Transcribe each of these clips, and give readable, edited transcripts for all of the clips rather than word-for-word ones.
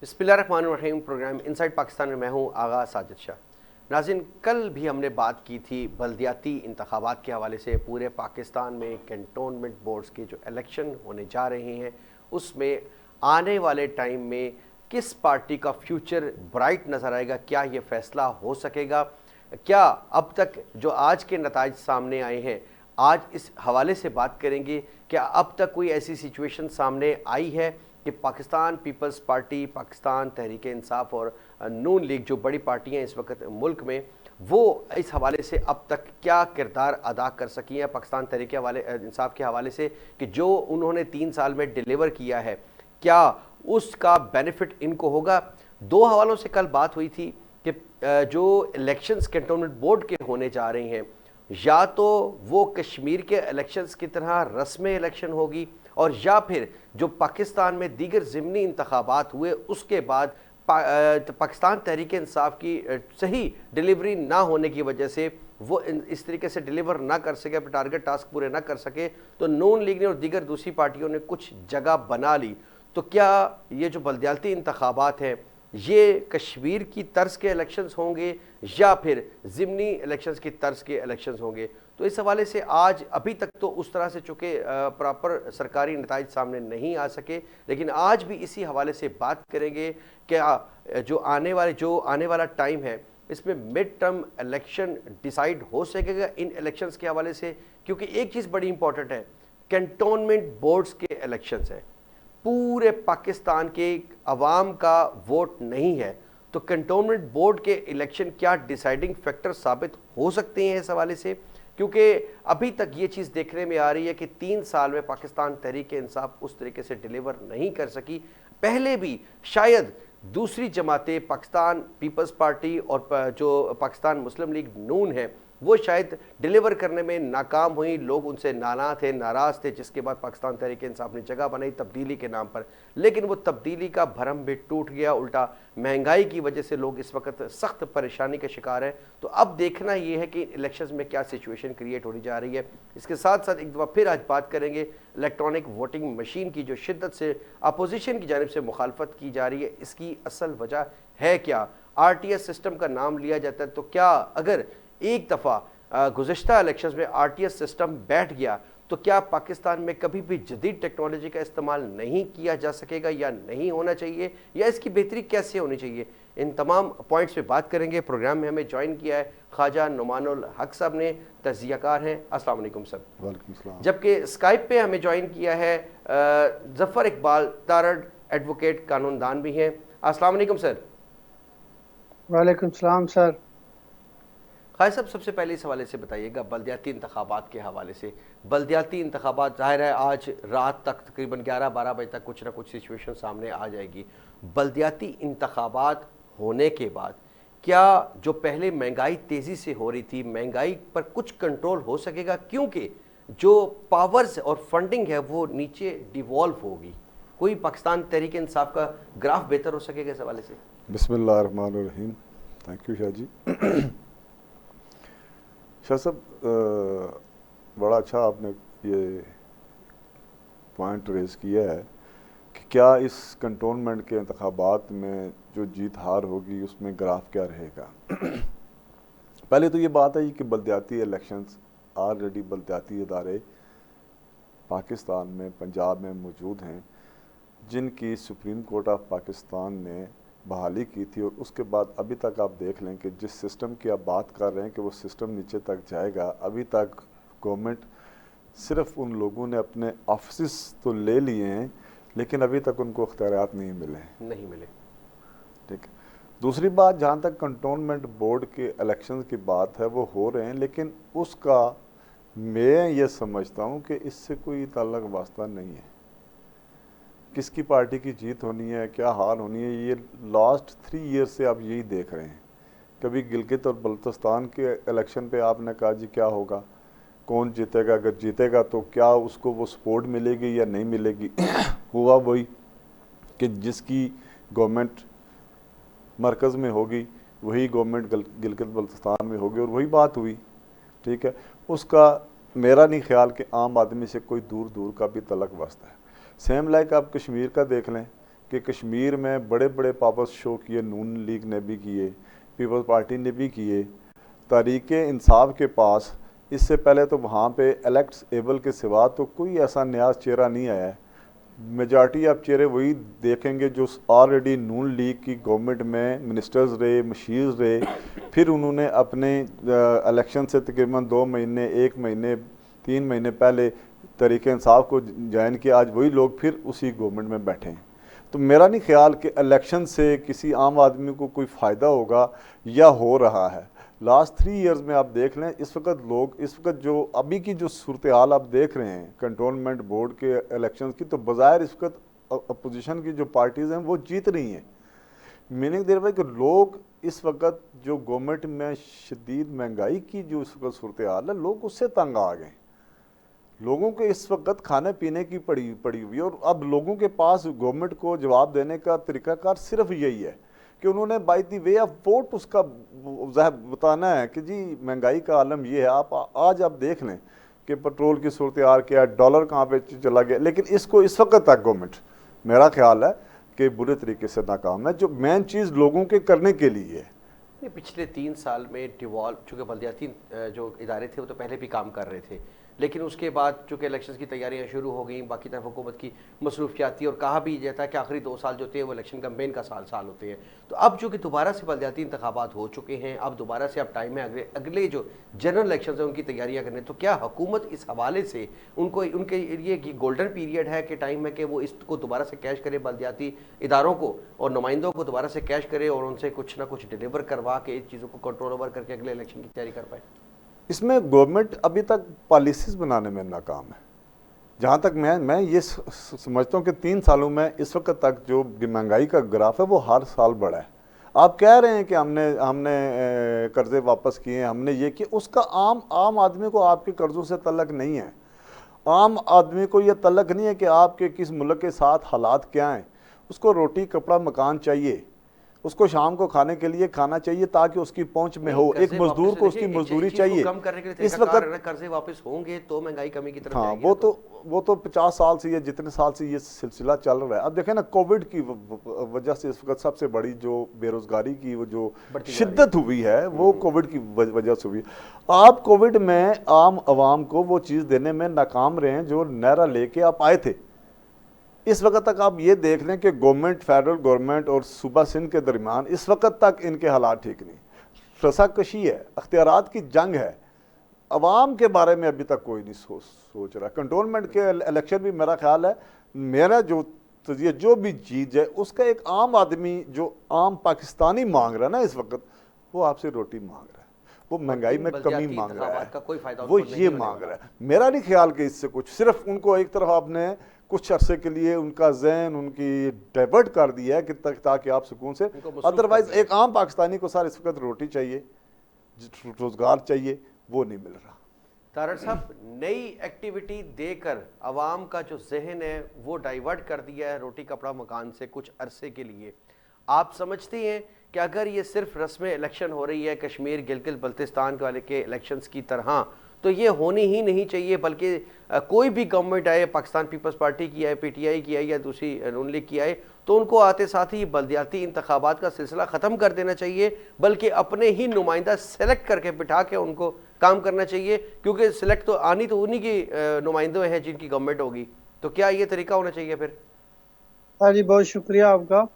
बिस्मिल्लाहिर्रहमानिर्रहीम। Programme inside Pakistan में मैं हूँ आगा साजिद शाह। नाज़रीन, कल भी हमने बात की थी बल्दियाती इंतखाबात के हवाले से। पूरे पाकिस्तान में कैंटोनमेंट बोर्ड्स के जो इलेक्शन होने जा रहे हैं, उसमें आने वाले टाइम में किस पार्टी का फ्यूचर ब्राइट नज़र आएगा, क्या ये फ़ैसला हो सकेगा? क्या अब तक जो आज के नताइज सामने आए हैं, आज इस हवाले से बात करेंगे। क्या अब तक कोई ऐसी सिचुएशन सामने आई है कि पाकिस्तान पीपल्स पार्टी, पाकिस्तान तहरीक इंसाफ और नून लीग, जो बड़ी पार्टियां इस वक्त मुल्क में, वो इस हवाले से अब तक क्या किरदार अदा कर सकी हैं पाकिस्तान तहरीक इंसाफ के हवाले से, कि जो उन्होंने 3 साल में डिलीवर किया है, क्या उसका बेनिफिट इनको होगा? दो हवालों से कल बात हुई थी कि जो इलेक्शंस कैंटोनमेंट बोर्ड के होने जा रहे हैं, या तो वो कश्मीर के इलेक्शंस की तरह रस्म इलेक्शन होगी, और या फिर जो पाकिस्तान में दीगर ज़िमनी इंतखाबात हुए उसके बाद पाकिस्तान तहरीक इंसाफ की सही डिलीवरी ना होने की वजह से वो इस तरीके से डिलीवर ना कर सके, अपने टारगेट टास्क पूरे ना कर सके, तो नून लीग ने और दीगर दूसरी पार्टियों ने कुछ जगह बना ली। तो क्या ये जो बल्दियाती इंतखाबात हैं, ये कश्मीर की तर्ज के इलेक्शंस होंगे या फिर ज़िमनी इलेक्शंस की तर्ज के इलेक्शंस होंगे? तो इस हवाले से आज अभी तक तो उस तरह से चूँकि प्रॉपर सरकारी नताइज सामने नहीं आ सके, लेकिन आज भी इसी हवाले से बात करेंगे। क्या जो आने वाला टाइम है, इसमें मिड टर्म इलेक्शन डिसाइड हो सकेगा इन इलेक्शंस के हवाले से? क्योंकि एक चीज़ बड़ी इंपॉर्टेंट है, कैंटोनमेंट बोर्ड्स के इलेक्शंस हैं, पूरे पाकिस्तान के अवाम का वोट नहीं है, तो कैंटोनमेंट बोर्ड के इलेक्शन क्या डिसाइडिंग फैक्टर साबित हो सकते हैं इस हवाले से? क्योंकि अभी तक ये चीज़ देखने में आ रही है कि 3 साल में पाकिस्तान तहरीक इंसाफ उस तरीके से डिलीवर नहीं कर सकी। पहले भी शायद दूसरी जमातें, पाकिस्तान पीपल्स पार्टी और जो पाकिस्तान मुस्लिम लीग नून है, वो शायद डिलीवर करने में नाकाम हुई, लोग उनसे नाराज़ थे, जिसके बाद पाकिस्तान तहरीक इंसाफ ने जगह बनाई तब्दीली के नाम पर। लेकिन वो तब्दीली का भरम भी टूट गया, उल्टा महंगाई की वजह से लोग इस वक्त सख्त परेशानी के शिकार हैं। तो अब देखना ये है कि इलेक्शंस में क्या सिचुएशन क्रिएट होनी जा रही है। इसके साथ साथ एक दफ़ा फिर आज बात करेंगे इलेक्ट्रॉनिक वोटिंग मशीन की, जो शिद्दत से अपोजिशन की जानिब से मुखालफत की जा रही है, इसकी असल वजह है क्या? RTS सिस्टम का नाम लिया जाता है, तो क्या अगर एक दफ़ा गुज़श्ता इलेक्शंस में RTS सिस्टम बैठ गया, तो क्या पाकिस्तान में कभी भी जदीद टेक्नोलॉजी का इस्तेमाल नहीं किया जा सकेगा या नहीं होना चाहिए, या इसकी बेहतरी कैसे होनी चाहिए? इन तमाम पॉइंट्स पे बात करेंगे। प्रोग्राम में हमें ज्वाइन किया है ख्वाजा नुमानुल हक साहब ने, तजियाकार हैं। अस्सलाम वालेकुम सर। वालेकुम सलाम। जबकि स्काइप पे हमें ज्वाइन किया है जफ़र इकबाल तारड़, एडवोकेट कानूनदान भी हैं। अस्सलाम वालेकुम सर। वालेकुम सलाम सर। खाई साहब, सबसे पहले इस हवाले से बताइएगा, बल्दियाती इंतखाबात के हवाले से। बल्दियाती इंतखाबात ज़ाहिर है आज रात तक तकरीबन 11-12 बजे तक कुछ ना कुछ सिचुएशन सामने आ जाएगी। बल्दियाती इंतखाबात होने के बाद क्या जो पहले महंगाई तेज़ी से हो रही थी, महंगाई पर कुछ कंट्रोल हो सकेगा? क्योंकि जो पावर्स और फंडिंग है वो नीचे डिवॉल्व होगी। कोई पाकिस्तान तहरीक इंसाफ का ग्राफ बेहतर हो सकेगा इस हवाले से? बिस्मिल्लाहिर्रहमानिर्रहीम। Thank you Shah ji. शाह साहब, बड़ा अच्छा आपने ये पॉइंट रेज़ किया है कि क्या इस कंटोनमेंट के इंतखाबात में जो जीत हार होगी उसमें ग्राफ क्या रहेगा। पहले तो ये बात है कि बल्दियाती इलेक्शंस, ऑलरेडी बल्दियाती इदारे पाकिस्तान में, पंजाब में मौजूद हैं, जिनकी सुप्रीम कोर्ट ऑफ पाकिस्तान ने बहाली की थी, और उसके बाद अभी तक आप देख लें कि जिस सिस्टम की आप बात कर रहे हैं कि वो सिस्टम नीचे तक जाएगा, अभी तक गवर्नमेंट सिर्फ उन लोगों ने अपने ऑफिस तो ले लिए हैं, लेकिन अभी तक उनको अख्तियारात नहीं मिले। ठीक है। दूसरी बात, जहाँ तक कंटोनमेंट बोर्ड के इलेक्शन की बात है, वो हो रहे हैं, लेकिन उसका मैं ये समझता हूँ कि इससे कोई ताल्लुक वास्ता नहीं है। किसकी पार्टी की जीत होनी है, क्या हार होनी है, ये लास्ट 3 ईयर से आप यही देख रहे हैं। कभी गिलगित और बल्तिस्तान के इलेक्शन पे आपने कहा जी क्या होगा, कौन जीतेगा, अगर जीतेगा तो क्या उसको वो सपोर्ट मिलेगी या नहीं मिलेगी। हुआ वही कि जिसकी गवर्नमेंट मरकज़ में होगी वही गवर्नमेंट गिलगित बल्तिस्तान में होगी, और वही बात हुई। ठीक है। उसका मेरा नहीं ख्याल कि आम आदमी से कोई दूर दूर का भी तलक वास्ता है। सेम लाइक आप कश्मीर का देख लें कि कश्मीर में बड़े बड़े पावर्स शो किए, नून लीग ने भी किए, पीपल्स पार्टी ने भी किए, तहरीक इंसाफ के पास इससे पहले तो वहाँ पे इलेक्ट एबल के सिवा तो कोई ऐसा नया चेहरा नहीं आया है। मेजॉरिटी आप चेहरे वही देखेंगे जो ऑलरेडी नून लीग की गवर्नमेंट में मिनिस्टर्स रहे, मशीर्स रहे, फिर उन्होंने अपने इलेक्शन से तकरीबन 2 महीने, 1 महीने, 3 महीने पहले तहरीक इंसाफ को ज्वाइन किया। आज वही लोग फिर उसी गवर्नमेंट में बैठे हैं। तो मेरा नहीं ख्याल कि इलेक्शन से किसी आम आदमी को कोई फ़ायदा होगा या हो रहा है। लास्ट 3 इयर्स में आप देख लें, इस वक्त जो अभी की जो सूरत हाल आप देख रहे हैं कंटोनमेंट बोर्ड के इलेक्शन की, तो बज़ाहिर इस वक्त अपोजिशन की जो पार्टीज़ हैं वो जीत रही हैं। मीनिंग दे रहा है कि लोग इस वक्त जो गवर्नमेंट में शदीद महंगाई की जो इस वक्त सूरत हाल है, लोग उससे तंग आ गए। लोगों को इस वक्त खाने पीने की पड़ी हुई है, और अब लोगों के पास गवर्नमेंट को जवाब देने का तरीकाकार सिर्फ यही है कि उन्होंने by the way of vote उसका बताना है कि जी महंगाई का आलम ये है। आज आप देख लें कि पेट्रोल की सूरत हाल क्या है, डॉलर कहाँ पे चला गया, लेकिन इसको इस वक्त तक गवर्नमेंट मेरा ख्याल है कि बुरे तरीके से नाकाम है। जो मेन चीज़ लोगों के करने के लिए है, पिछले 3 साल में डिवॉल्व, चूँकि बल्दियाती जो इदारे थे वो तो पहले भी काम कर रहे थे, लेकिन उसके बाद चूँकि इलेक्शन की तैयारियां शुरू हो गई, बाकी तरफ हुकूमत की मसरूफियात थी, और कहा भी जाता है कि आखिरी 2 साल जो थे वो इलेक्शन कैंपेन का साल होते हैं। तो अब चूँकि दोबारा से बल्दियाती इंतखाबात हो चुके हैं, अब दोबारा से अब टाइम है अगले जो जनरल इलेक्शन है उनकी तैयारियाँ करने। तो क्या हुकूमत इस हवाले से उनके लिए गोल्डन पीरियड है कि टाइम है कि वो इसको दोबारा से कैश करे, बल्दियाती इदारों को और नुमाइंदों को दोबारा से कैश करे और उनसे कुछ ना कुछ डिलीवर करवा के इस चीज़ों को कंट्रोल ओवर करके अगले इलेक्शन की तैयारी कर पाए? इसमें गवर्नमेंट अभी तक पॉलिसीज़ बनाने में नाकाम है। जहाँ तक मैं ये समझता हूँ कि 3 सालों में इस वक्त तक जो महंगाई का ग्राफ है वो हर साल बढ़ा है। आप कह रहे हैं कि हमने कर्जे वापस किए हैं, हमने ये किया, उसका आम आदमी को आपके कर्जों से तल्लक नहीं है। आम आदमी को यह तल्लक नहीं है कि आपके किस मुल्क के साथ हालात क्या हैं। उसको रोटी कपड़ा मकान चाहिए, उसको शाम को खाने के लिए खाना चाहिए ताकि उसकी पहुंच में हो। एक मजदूर को उसकी मजदूरी चाहिए। कम करने के लिए इस वक्त कर्जे वापस होंगे तो महंगाई कमी की तरफ जाएगी। वो तो 50 साल से, ये जितने साल से ये सिलसिला चल रहा है। अब देखें ना, कोविड की वजह से इस वक्त सबसे बड़ी जो बेरोजगारी की वो जो शिद्दत हुई है वो कोविड की वजह से हुई। आप कोविड में आम आवाम को वो चीज़ देने में नाकाम रहे हैं जो नारा लेके आप आए थे। इस वक्त तक आप ये देख लें कि गवर्नमेंट, फेडरल गवर्नमेंट और सूबा सिंध के दरमियान इस वक्त तक इनके हालात ठीक नहीं। रसाकशी है, अख्तियारात की जंग है, अवाम के बारे में अभी तक कोई नहीं सोच रहा। कंटोनमेंट के इलेक्शन भी मेरा ख्याल है, मेरा जो तजिया जो भी जीत जाए उसका एक आम आदमी जो आम पाकिस्तानी मांग रहा है ना इस वक्त, वो आपसे रोटी मांग रहा है, वो महंगाई में कमी मांग रहा है, वो ये मांग रहा है। मेरा नहीं ख्याल कि इससे कुछ, सिर्फ उनको एक तरफ आपने कुछ अरसे के लिए उनका जहन उनकी डाइवर्ट कर दिया है कि ताकि आप सुकून से, अदरवाइज एक आम पाकिस्तानी को सर इस वक्त रोटी चाहिए, रोजगार चाहिए, वो नहीं मिल रहा। तारड़ साहब, नई एक्टिविटी देकर अवाम का जो जहन है वो डाइवर्ट कर दिया है रोटी कपड़ा मकान से कुछ अरसे के लिए। आप समझते हैं कि अगर ये सिर्फ रस्म इलेक्शन हो रही है कश्मीर गिलगित बल्तिस्तान वाले के इलेक्शंस की तरह, तो ये होनी ही नहीं चाहिए, बल्कि कोई भी गवर्नमेंट आए, पाकिस्तान पीपल्स पार्टी की आए, पीटीआई की आए या दूसरी नून लीग की आए, तो उनको आते साथ ही बल्दियाती इंतखाबात का सिलसिला ख़त्म कर देना चाहिए, बल्कि अपने ही नुमाइंदा सेलेक्ट करके बिठा के उनको काम करना चाहिए, क्योंकि सिलेक्ट तो आनी तो उन्हीं की नुमाइंदों हैं जिनकी गवर्नमेंट होगी। तो क्या ये तरीका होना चाहिए फिर? हाँ जी, बहुत शुक्रिया आपका।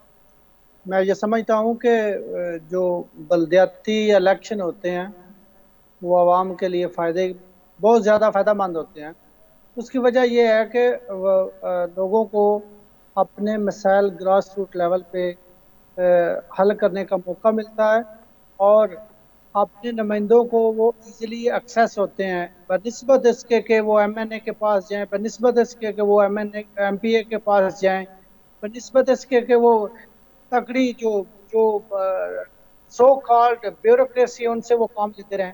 मैं ये समझता हूँ कि जो बल्दियाती इलेक्शन होते हैं वो आवाम के लिए बहुत ज़्यादा फ़ायदेमंद होते हैं। उसकी वजह यह है कि लोगों को अपने मसाइल ग्रास रूट लेवल पे हल करने का मौका मिलता है और अपने नुमाइंदों को वो इजीली एक्सेस होते हैं, बनिस्बत इसके कि वो एमएनए के पास जाएं, बनिस्बत इसके कि वो एमपीए के पास जाएं, बनिस्बत इसके कि वो तकड़ी जो सो कॉल्ड ब्यूरोक्रेसी उनसे वो काम लेते रहें।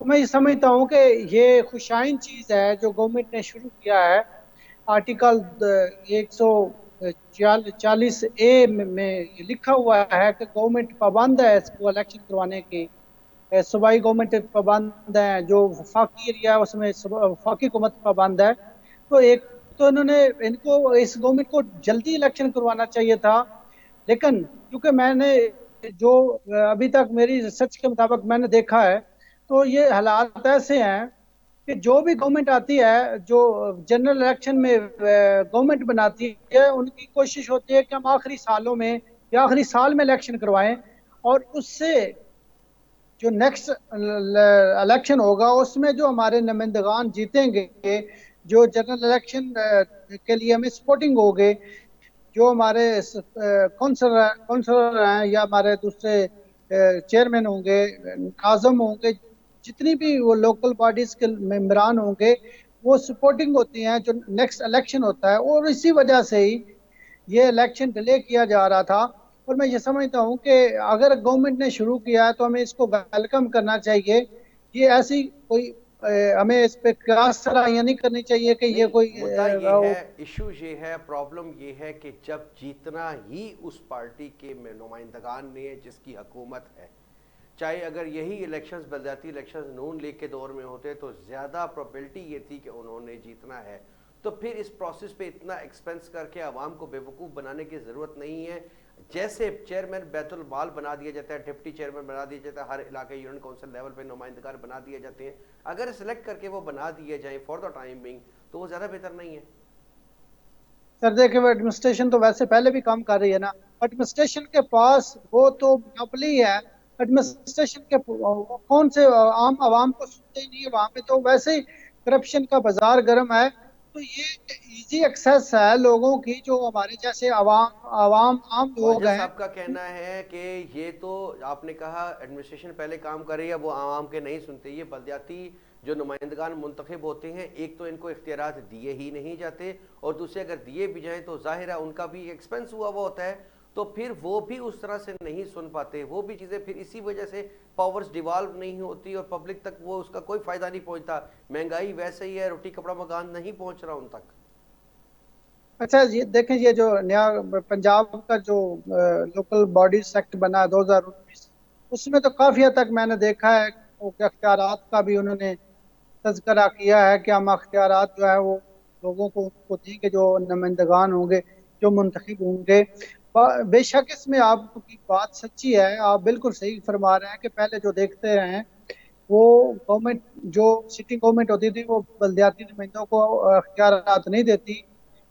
तो मैं ये समझता हूँ कि ये खुशाइन चीज़ है जो गवर्नमेंट ने शुरू किया है। आर्टिकल 140A में लिखा हुआ है कि गवर्नमेंट पाबंद है इसको इलेक्शन करवाने की। सूबाई गवर्नमेंट पाबंद है, जो वफाकी एरिया है उसमें वफाकी हुकूमत पाबंद है। तो एक तो इन्होंने इनको इस गवर्नमेंट को जल्दी इलेक्शन करवाना चाहिए था। लेकिन क्योंकि मैंने जो अभी तक मेरी रिसर्च के मुताबिक मैंने देखा है, तो ये हालात ऐसे हैं कि जो भी गवर्नमेंट आती है, जो जनरल इलेक्शन में गवर्नमेंट बनाती है, उनकी कोशिश होती है कि हम आखिरी सालों में या आखिरी साल में इलेक्शन करवाएं, और उससे जो नेक्स्ट इलेक्शन होगा उसमें जो हमारे नुमाइंदगान जीतेंगे, जो जनरल इलेक्शन के लिए हमें सपोर्टिंग होंगे, जो हमारे काउंसलर हैं या हमारे दूसरे चेयरमैन होंगे, नाज़म होंगे, जितनी भी वो लोकल बॉडीज के मेंबरान होंगे, वो सपोर्टिंग होती हैं जो नेक्स्ट इलेक्शन होता है। और इसी वजह से ही ये इलेक्शन डिले किया जा रहा था। और मैं ये समझता हूँ कि अगर गवर्नमेंट ने शुरू किया है तो हमें इसको वेलकम करना चाहिए। ये ऐसी कोई हमें इस पे क्लास सराहियां नहीं करनी चाहिए कि ये नहीं, कोई मुद्दा ये है, इशू ये है, प्रॉब्लम ये है कि जब जीतना ही उस पार्टी के नुमाइंदगान ने जिसकी हुकूमत है, चाहे अगर यही इलेक्शंस बलदियाती इलेक्शंस नून लीग के दौर में होते तो ज़्यादा प्रोबेबिलिटी ये थी कि उन्होंने जीतना है। तो फिर इस प्रोसेस पे इतना एक्सपेंस करके आवाम को बेवकूफ़ बनाने की ज़रूरत नहीं है। जैसे चेयरमैन बैतुल माल बना दिया जाता है, डिप्टी चेयरमैन बना दिया जाता है, हर इलाके यूनियन काउंसिल लेवल पे नुमाइंदगार बना दिए जाते हैं, अगर सेलेक्ट करके वो बना दिए जाएं फॉर द टाइम बिंग, तो वो ज़्यादा बेहतर नहीं है। सर देखिए, वो एडमिनिस्ट्रेशन तो वैसे पहले भी काम कर रही है ना। एडमिनिस्ट्रेशन के पास वो तो मोनोपोली है। एडमिनिस्ट्रेशन के वो कौन से आम आवाम को सुनते ही नहीं है, वहां पे तो वैसे ही करप्शन का बाजार गर्म है। तो ये इजी एक्सेस है लोगों की, जो हमारे जैसे आवाम आवाम आम लोग ख्वाजा हैं। साहब का कहना है कि ये तो आपने कहा एडमिनिस्ट्रेशन पहले काम कर रही है, वो आवाम के नहीं सुनते। ये बलदियाती जो नुमाइंदगान मुंतखब होते हैं, एक तो इनको इख्तियारात दिए ही नहीं जाते, और दूसरे अगर दिए भी जाएं तो जाहिर है उनका भी एक्सपेंस हुआ हुआ होता है, तो फिर वो भी उस तरह से नहीं सुन पाते। वो भी चीज़ें फिर इसी वजह से पावर्स डिवॉल्व नहीं होती और पब्लिक तक वो उसका कोई फ़ायदा नहीं पहुंचता। महंगाई वैसे ही है, रोटी कपड़ा मकान नहीं पहुंच रहा उन तक। अच्छा, ये देखें, ये जो नया पंजाब का जो लोकल बॉडीज एक्ट बना है 2019, उसमें तो काफी हद तक मैंने देखा है वो अख्तियारात का भी उन्होंने तज़किरा किया है कि हम अख्तियारात जो है वो लोगों को उनको देंगे, जो नुमाइंदगान होंगे, जो मुंतखब होंगे। बेशक इसमें आपकी बात सच्ची है, आप बिल्कुल सही फरमा रहे हैं कि पहले जो देखते रहे हैं, वो गवर्नमेंट जो सिटिंग गवर्नमेंट होती थी वो बलदियाती नुमाइंदों को अख्तियारात नहीं देती,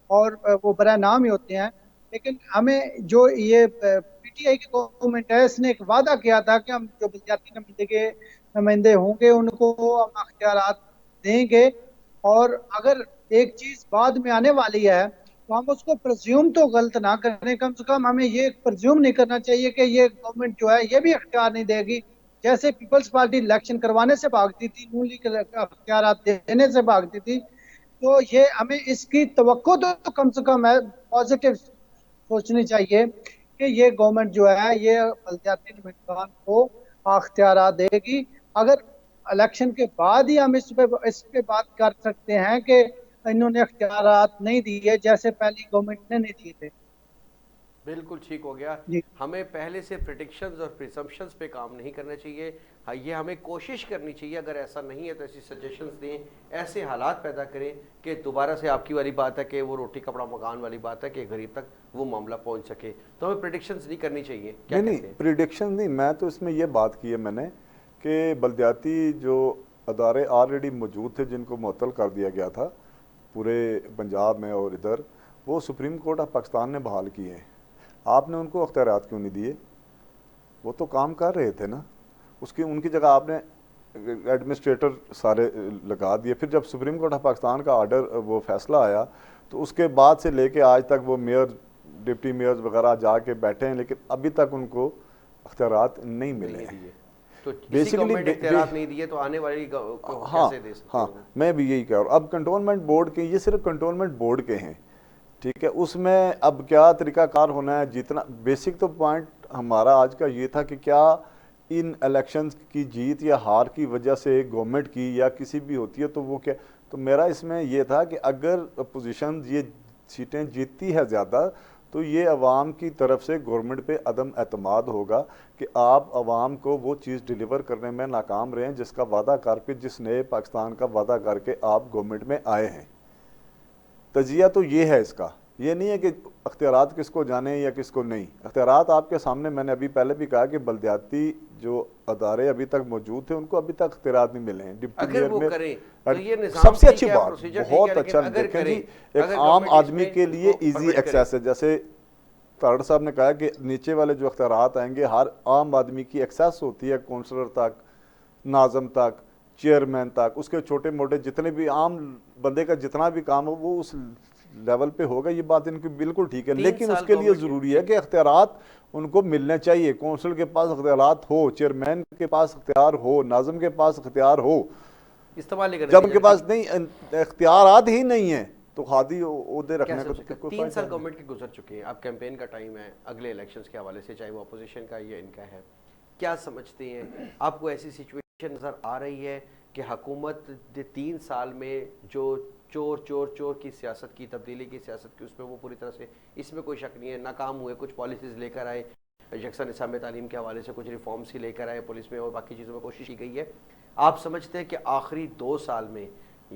और वो बराह नाम ही होते हैं। लेकिन हमें जो ये पीटीआई की गवर्नमेंट है, इसने एक वादा किया था कि हम जो बलदियाती नुमाइंदे होंगे उनको हम अख्तियारात देंगे। और अगर एक चीज बाद में आने वाली है तो हम उसको प्रज्यूम तो गलत ना करें। कम से कम हमें ये प्रज्यूम नहीं करना चाहिए कि ये गवर्नमेंट जो है ये भी अख्तियार नहीं देगी। जैसे पीपल्स पार्टी इलेक्शन करवाने से भागती थी, नून लीग अख्तियार देने से भागती थी, तो ये हमें इसकी तवक्को तो कम से कम है पॉजिटिव सोचनी चाहिए कि ये गवर्नमेंट जो है ये बलदियाती निगरान को अख्तियार देगी। अगर इलेक्शन के बाद ही हम इस पे बात कर सकते हैं कि इन्होंने अख्तियार नहीं दिए जैसे पहली गवर्नमेंट ने नहीं दिए थे। बिल्कुल ठीक हो गया। जी हमें पहले से प्रिडिक्शंस और प्रिजम्पशंस पे काम नहीं करना चाहिए। हाँ, ये हमें कोशिश करनी चाहिए, अगर ऐसा नहीं है तो ऐसी सजेशंस दें, ऐसे हालात पैदा करें कि दोबारा से आपकी वाली बात है कि वो रोटी कपड़ा मकान वाली बात है कि गरीब तक वो मामला पहुंच सके। तो हमें प्रिडिक्शंस नहीं करनी चाहिए। क्या नहीं कहते हैं? प्रिडिक्शन नहीं, मैं तो इसमें ये बात की है मैंने कि बलदियाती जो अदारे ऑलरेडी मौजूद थे जिनको मुअत्तल कर दिया गया था पूरे पंजाब में और इधर, वो सुप्रीम कोर्ट ऑफ पाकिस्तान ने बहाल किए हैं। आपने उनको अख्तियारात क्यों नहीं दिए? वो तो काम कर रहे थे ना। उसकी उनकी जगह आपने एडमिनिस्ट्रेटर सारे लगा दिए। फिर जब सुप्रीम कोर्ट ऑफ पाकिस्तान का ऑर्डर वो फैसला आया तो उसके बाद से लेके आज तक वो मेयर डिप्टी मेयर्स वगैरह जाके बैठे हैं, लेकिन अभी तक उनको अख्तियारात नहीं मिले हैं। तो बेसिकली इख्तियारात नहीं दिए तो आने वाली हाँ कैसे दे सकते हाँ, हो? मैं भी यही कह रहा हूँ। अब कंटोनमेंट बोर्ड के, ये सिर्फ कंटोनमेंट बोर्ड के हैं, ठीक है। उसमें अब क्या तरीकाकार होना है जीतना, बेसिक तो पॉइंट हमारा आज का ये था कि क्या इन इलेक्शंस की जीत या हार की वजह से गवर्नमेंट की या किसी भी होती है तो वो क्या, तो मेरा इसमें ये था कि अगर अपोजिशन ये सीटें जीतती है ज़्यादा तो ये अवाम की तरफ से गवर्नमेंट पे अदम एतमाद होगा कि आप अवाम को वो चीज़ डिलीवर करने में नाकाम रहे हैं जिसका वादा करके, जिस नए पाकिस्तान का वादा करके आप गवर्नमेंट में आए हैं। तजिया तो ये है इसका, ये नहीं है कि अख्तियारात किसको जाने या किसको नहीं। अख्तियारात आपके सामने, मैंने अभी पहले भी कहा कि बल्दियाती जो अदारे अभी तक मौजूद थे उनको अभी तक अख्तियारात नहीं मिले हैं। डिप्टी अगर वो मेयर करें तो ये निज़ाम सबसे ठीक अच्छी है, बात, प्रोसीजर ठीक बहुत है, लेकिन अच्छा। अगर देखें करें, जी, एक अगर आम गवर्नमेंट आदमी इसमें के लिए उसको इजी परमिट करे। एक्सेस है। जैसे तारड़ साहब ने कहा कि नीचे वाले जो अख्तियारात आएंगे, हर आम आदमी की एक्सेस होती है काउंसलर तक, नाज़म तक, चेयरमैन तक, उसके छोटे मोटे जितने भी आम बंदे का जितना भी काम हो वो उस लेवल पे होगा। ये बात इनकी बिल्कुल ठीक है, 3 लेकिन साल उसके लिए गवर्नमेंट ज़रूरी है कि अख्तियारात उनको मिलने चाहिए। कौंसल के पास अख्तियारात हो, चेयरमैन के पास अख्तियार हो, नाज़म के पास अख्तियार हो। इस्तेमाल नहीं करना जब चाहिए। उनके पास नहीं, अख्तियारात ही नहीं है तो खादी ओहदे क्या रखने का सोच तो कोई 3 फायदा साल नहीं। गवर्नमेंट के गुजर चुके हैं, अब कैंपेन का टाइम है अगले इलेक्शंस के हवाले से, चाहे वो अपोजिशन का या इनका है। क्या समझते हैं, आपको ऐसी सिचुएशन नज़र आ रही है कि हुकूमत 3 साल में जो चोर चोर चोर की सियासत की, तब्दीली की सियासत की, उसमें वो पूरी तरह से, इसमें कोई शक नहीं है, नाकाम हुए, कुछ पॉलिसीज़ लेकर आए, यकसा निसाब तालीम के हवाले से कुछ रिफॉर्म्स ही लेकर आए, पुलिस में और बाकी चीज़ों में कोशिश की गई है। आप समझते हैं कि आखिरी 2 साल में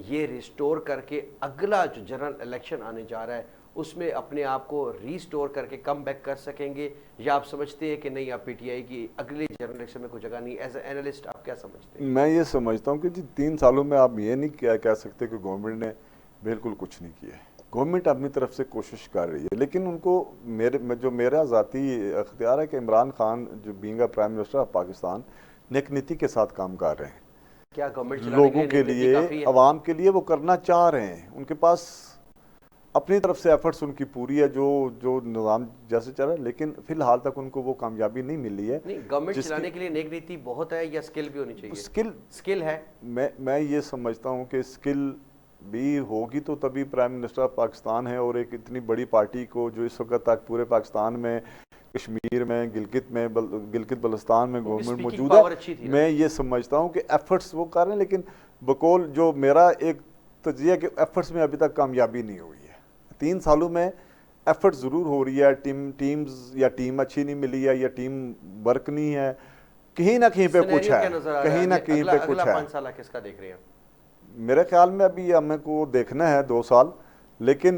ये रिस्टोर करके अगला जो जनरल इलेक्शन आने जा रहा है उसमें अपने आप को रीस्टोर करके कम बैक कर सकेंगे, या आप समझते हैं कि नहीं, आप पीटीआई की अगले जनरल इलेक्शन में कोई जगह नहीं? एज ए एनालिस्ट आप क्या समझते हैं? मैं ये समझता हूँ कि जी 3 सालों में आप ये नहीं कह सकते कि गवर्नमेंट ने बिल्कुल कुछ नहीं किया है। गवर्नमेंट अपनी तरफ से कोशिश कर रही है, लेकिन उनको जो मेरा ज़ाती अख्तियार है कि इमरान खान जो being prime minister of Pakistan नेक नीति के साथ काम कर रहे हैं। क्या गवर्नमेंट लोगों के लिए, अवाम के लिए वो करना चाह रहे हैं। उनके पास अपनी तरफ से एफर्ट्स उनकी पूरी है, जो निज़ाम जैसे चल रहा है, लेकिन फिलहाल तक उनको वो कामयाबी नहीं मिली है। नहीं, गवर्नमेंट चलाने के लिए नेक नीति बहुत है या स्किल भी होनी चाहिए? स्किल है। मैं ये समझता हूँ कि स्किल भी होगी तो तभी प्राइम मिनिस्टर ऑफ पाकिस्तान है, और एक इतनी बड़ी पार्टी को जो इस वक्त तक पूरे पाकिस्तान में, कश्मीर में, गिलगित बल्तिस्तान में गवर्नमेंट मौजूद है। मैं ये समझता हूँ कि एफर्ट्स वो कर रहे हैं, लेकिन बकौल जो मेरा एक तजिया कि एफर्ट्स में अभी तक कामयाबी नहीं हुई है। 3 सालों में एफर्ट ज़रूर हो रही है, टीम अच्छी नहीं मिली है, या टीम वर्क नहीं है, कहीं ना कहीं पे कुछ है, कहीं ना कहीं पे कुछ है। 5 साल किसका देख रहे हैं? मेरे ख्याल में अभी हमें को देखना है 2 साल, लेकिन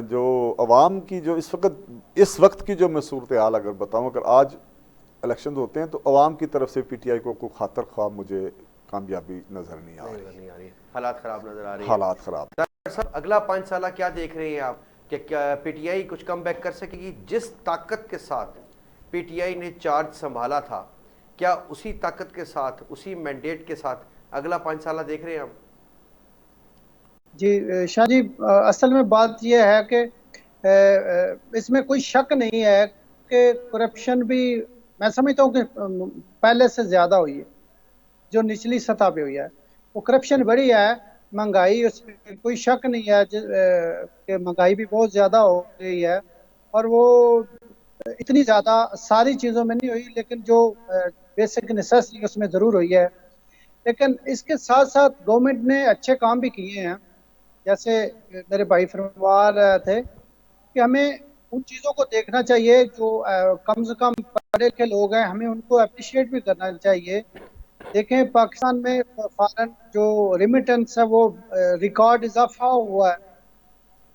जो अवाम की जो इस वक्त की जो मैं सूरत हाल अगर बताऊं, अगर आज इलेक्शन होते हैं तो अवाम की तरफ से पीटीआई को खातर ख्वाह मुझे कामयाबी नजर नहीं आ रही। हालात खराब नजर आ रही है। हालात खराब। सर, अगला 5 साल क्या देख रहे हैं आप कि क्या पीटीआई कुछ कम बैक कर सकेगी? जिस ताकत के साथ पीटीआई ने चार्ज संभाला था, क्या उसी ताकत के साथ, उसी मैंडेट के साथ अगला 5 साल देख रहे हैं आप? जी शाह जी, असल में बात यह है कि इसमें कोई शक नहीं है कि करप्शन भी, मैं समझता हूँ कि पहले से ज़्यादा हुई है। जो निचली सतह पे हुई है वो करप्शन बढ़ी है, महंगाई, उसमें कोई शक नहीं है कि महंगाई भी बहुत ज़्यादा हो गई है, और वो इतनी ज़्यादा सारी चीज़ों में नहीं हुई, लेकिन जो बेसिक नेसेसिटी उसमें ज़रूर हुई है। लेकिन इसके साथ साथ गवर्नमेंट ने अच्छे काम भी किए हैं, जैसे मेरे भाई फरमा रहे थे कि हमें उन चीज़ों को देखना चाहिए जो कम से कम पढ़े लिखे लोग हैं, हमें उनको अप्रिशिएट भी करना चाहिए। देखें, पाकिस्तान में फॉरेन जो रिमिटेंस है वो रिकॉर्ड इजाफा हुआ है,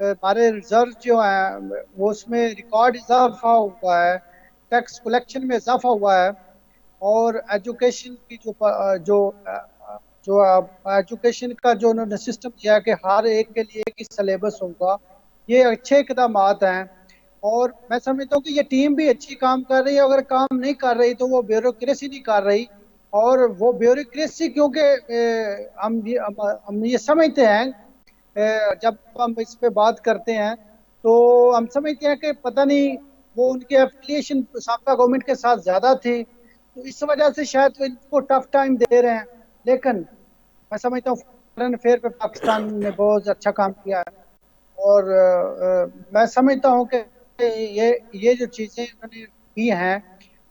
हमारे रिजर्व जो है वो उसमें रिकॉर्ड इजाफा हुआ है, टैक्स कलेक्शन में इजाफा हुआ है, और एजुकेशन की जो जो एजुकेशन का जो उन्होंने सिस्टम किया है कि हर एक के लिए एक ही सिलेबस होगा, ये अच्छे इकदाम हैं। और मैं समझता हूँ कि ये टीम भी अच्छी काम कर रही है। अगर काम नहीं कर रही तो वो ब्यूरोक्रेसी नहीं कर रही, और वो ब्यूरोक्रेसी क्योंकि हम ये समझते हैं, जब हम इस पे बात करते हैं तो हम समझते हैं कि पता नहीं वो उनकी एफिलिएशन साबका गवर्नमेंट के साथ ज़्यादा थी, तो इस वजह से शायद वो इनको टफ टाइम दे रहे हैं। लेकिन मैं समझता हूँ फॉरेन अफेयर पे पाकिस्तान ने बहुत अच्छा काम किया है, और मैं समझता हूँ कि ये जो चीज़ें उन्होंने की हैं,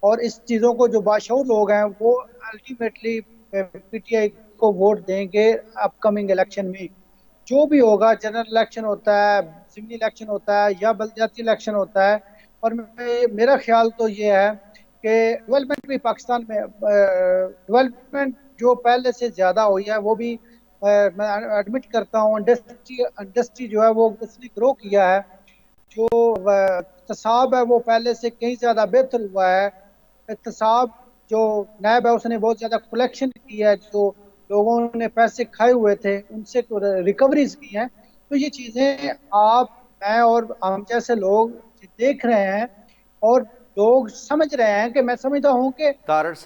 और इस चीज़ों को जो बाशऊर लोग हैं वो अल्टीमेटली पीटीआई को वोट देंगे अपकमिंग इलेक्शन में। जो भी होगा, जनरल इलेक्शन होता है, जिमनी इलेक्शन होता है, या बलदियाती इलेक्शन होता है, और मेरा ख्याल तो ये है कि डेवलपमेंट भी पाकिस्तान में, डेवलपमेंट जो पहले से ज़्यादा हुई है वो भी मैं एडमिट करता हूँ, इंडस्ट्री जो है वो उसने ग्रो किया है। जो एहतसाब है वो पहले से कहीं ज़्यादा बेहतर हुआ है। एहतसाब जो नैब है उसने बहुत ज़्यादा कलेक्शन की है, जो लोगों ने पैसे खाए हुए थे उनसे रिकवरीज की हैं। तो ये चीज़ें आप, मैं और हम जैसे लोग देख रहे हैं, और लोग समझ रहे हैं कि मैं समझता हूँ कि अगर तारड़ एक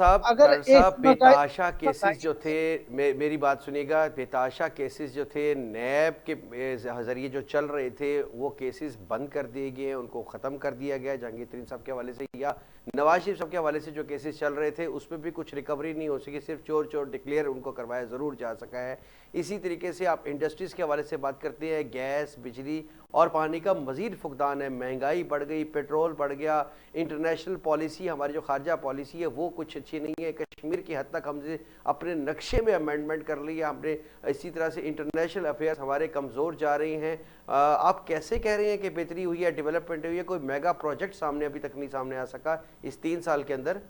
साहब, बेताशा केसेस जो थे, मेरी बात सुनिएगा, बेताशा केसेस जो थे नैब के ज़रिए जो चल रहे थे, वो केसेस बंद कर दिए गए, उनको ख़त्म कर दिया गया जहांगीर तरीन साहब के हवाले से, या नवाज शरीफ साहब के हवाले से जो केसेस चल रहे थे उसमें भी कुछ रिकवरी नहीं हो सकी, सिर्फ चोर चोर डिक्लेयर उनको करवाया ज़रूर जा सका है। इसी तरीके से आप इंडस्ट्रीज़ के हवाले से बात करते हैं, गैस, बिजली और पानी का मज़ीद फुकदान है, महंगाई बढ़ गई, पेट्रोल बढ़ गया, इंटरनेशनल पॉलिसी, हमारी जो खारजा पॉलिसी है वो कुछ अच्छी नहीं है, कश्मीर की हद तक हमसे अपने नक्शे में अमेंडमेंट कर ली है हमने, इसी तरह से इंटरनेशनल अफेयर्स हमारे कमज़ोर जा रही हैं। आप कैसे कह रहे हैं कि बेहतरी हुई है, डेवलपमेंट हुई है? कोई मेगा प्रोजेक्ट सामने अभी तक नहीं सामने आ सका इस 3 साल के अंदर।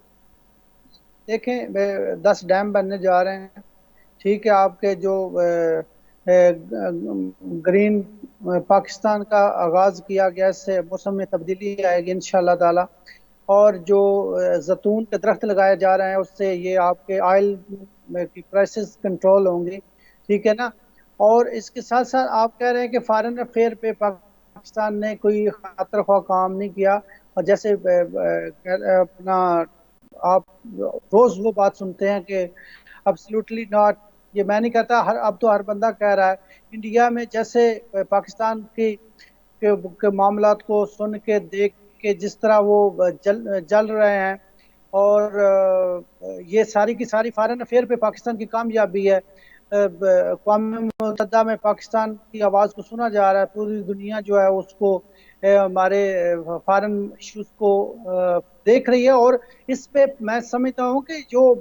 देखें, 10 डैम बनने जा रहे हैं। ठीक है, आपके जो ग्रीन पाकिस्तान का आगाज़ किया गया, इससे मौसम में तब्दीली आएगी इंशाल्लाह ताला। और जो जैतून के दरख्त लगाए जा रहे हैं उससे ये आपके ऑयल की प्राइसेस कंट्रोल होंगी। ठीक है ना। और इसके साथ साथ आप कह रहे हैं कि फॉरेन अफेयर पे पाकिस्तान ने कोई खतर ख्वाह काम नहीं किया। और जैसे अपना आप रोज वो बात सुनते हैं कि एब्सोल्युटली नॉट, ये मैं नहीं कहता, हर अब तो हर बंदा कह रहा है। इंडिया में जैसे पाकिस्तान के मामलात को सुन के देख के जिस तरह वो जल रहे हैं, और ये सारी की सारी फॉरेन अफेयर पे पाकिस्तान की कामयाबी है। अक़वाम मुत्तहिदा में पाकिस्तान की आवाज़ को सुना जा रहा है, पूरी दुनिया जो है उसको हमारे फॉरेन इश्यूज को देख रही है। और इस पे मैं समझता हूँ कि जो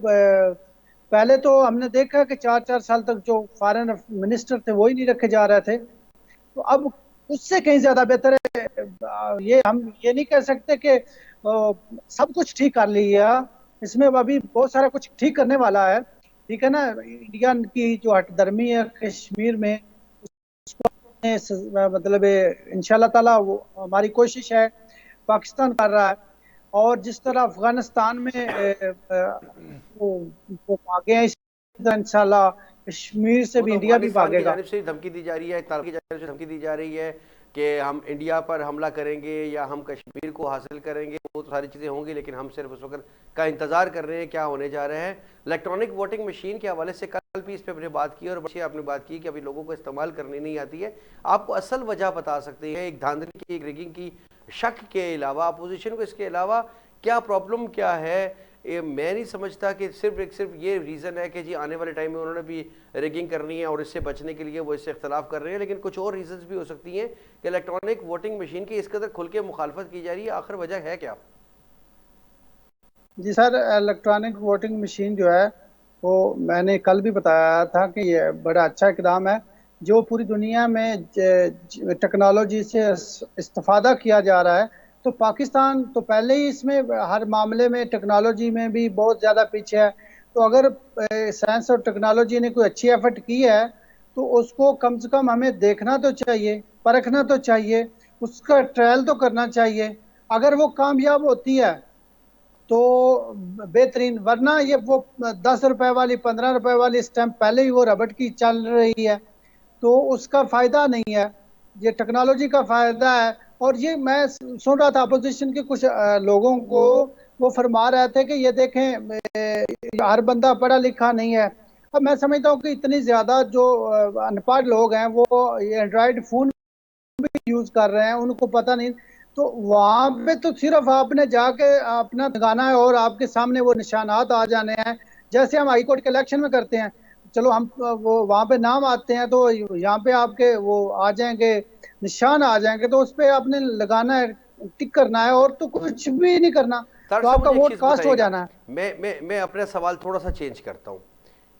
पहले तो हमने देखा कि 4-4 साल तक जो फॉरेन मिनिस्टर थे वो ही नहीं रखे जा रहे थे, तो अब उससे कहीं ज्यादा बेहतर है। ये हम ये नहीं कह सकते कि सब कुछ ठीक कर लिया, इसमें अभी बहुत सारा कुछ ठीक करने वाला है। ठीक है ना। इंडिया की जो हठधर्मी है कश्मीर में, मतलब इंशाल्लाह ताला वो हमारी कोशिश है, पाकिस्तान कर रहा है। और जिस तरह अफगानिस्तान में वो भागे हैं, इसी तरह इंशाल्लाह कश्मीर से वो भी तो इंडिया भी अफगानिस्तान की भागेगा। जानिब से धमकी दी जा रही है, तालिबान की जानिब से धमकी दी जा रही है कि हम इंडिया पर हमला करेंगे या हम कश्मीर को हासिल करेंगे। वो तो सारी चीज़ें होंगी, लेकिन हम सिर्फ उस वक्त का इंतज़ार कर रहे हैं क्या होने जा रहा है। इलेक्ट्रॉनिक वोटिंग मशीन के हवाले से कल भी इस पर हमने बात की, और बच्चे आपने बात की कि अभी लोगों को इस्तेमाल करनी नहीं आती है। आपको असल वजह बता सकते हैं, एक धांधली की, एक रिगिंग की शक के अलावा, अपोजिशन को इसके अलावा क्या प्रॉब्लम क्या है? ये मैं नहीं समझता कि सिर्फ ये रीज़न है कि जी आने वाले टाइम में उन्होंने भी रिगिंग करनी है और इससे बचने के लिए वो इससे इख्तलाफ कर रहे हैं, लेकिन कुछ और रीजंस भी हो सकती हैं कि इलेक्ट्रॉनिक वोटिंग मशीन की इस कदर खुल के मुखालफत की जा रही है। आखिर वजह है क्या? जी सर, इलेक्ट्रॉनिक वोटिंग मशीन जो है वो मैंने कल भी बताया था कि ये बड़ा अच्छा इकदाम है, जो पूरी दुनिया में टेक्नोलॉजी से इस्तेफादा किया जा रहा है। तो पाकिस्तान तो पहले ही इसमें हर मामले में टेक्नोलॉजी में भी बहुत ज़्यादा पीछे है। तो अगर साइंस और टेक्नोलॉजी ने कोई अच्छी एफर्ट की है तो उसको कम से कम हमें देखना तो चाहिए, परखना तो चाहिए, उसका ट्रायल तो करना चाहिए। अगर वो कामयाब होती है तो बेहतरीन, वरना ये वो 10 रुपए वाली 15 रुपए वाली स्टैंप पहले ही वो रबड़ की चल रही है, तो उसका फायदा नहीं है। ये टेक्नोलॉजी का फायदा है। और ये मैं सुन रहा था अपोजिशन के कुछ लोगों को, वो फरमा रहे थे कि ये देखें, हर बंदा पढ़ा लिखा नहीं है। अब मैं समझता हूँ कि इतनी ज्यादा जो अनपढ़ लोग हैं वो एंड्रॉयड फोन यूज कर रहे हैं, उनको पता नहीं। तो वहां पे तो सिर्फ आपने जाके अपना लगाना है और आपके सामने वो निशानात आ जाने हैं, जैसे हम हाई कोर्ट के इलेक्शन में करते हैं। चलो हम वो वहां पे नाम आते हैं तो यहाँ पे आपके वो आ जाएंगे, निशान आ जाएंगे, तो उस पे आपने लगाना है, टिक करना है, और तो कुछ भी नहीं करना, तारक तो साहब, आपका मुझे एक वोट चीज़ कास्ट हो बताइएगा, जाना है। मैं अपना सवाल थोड़ा सा चेंज करता हूँ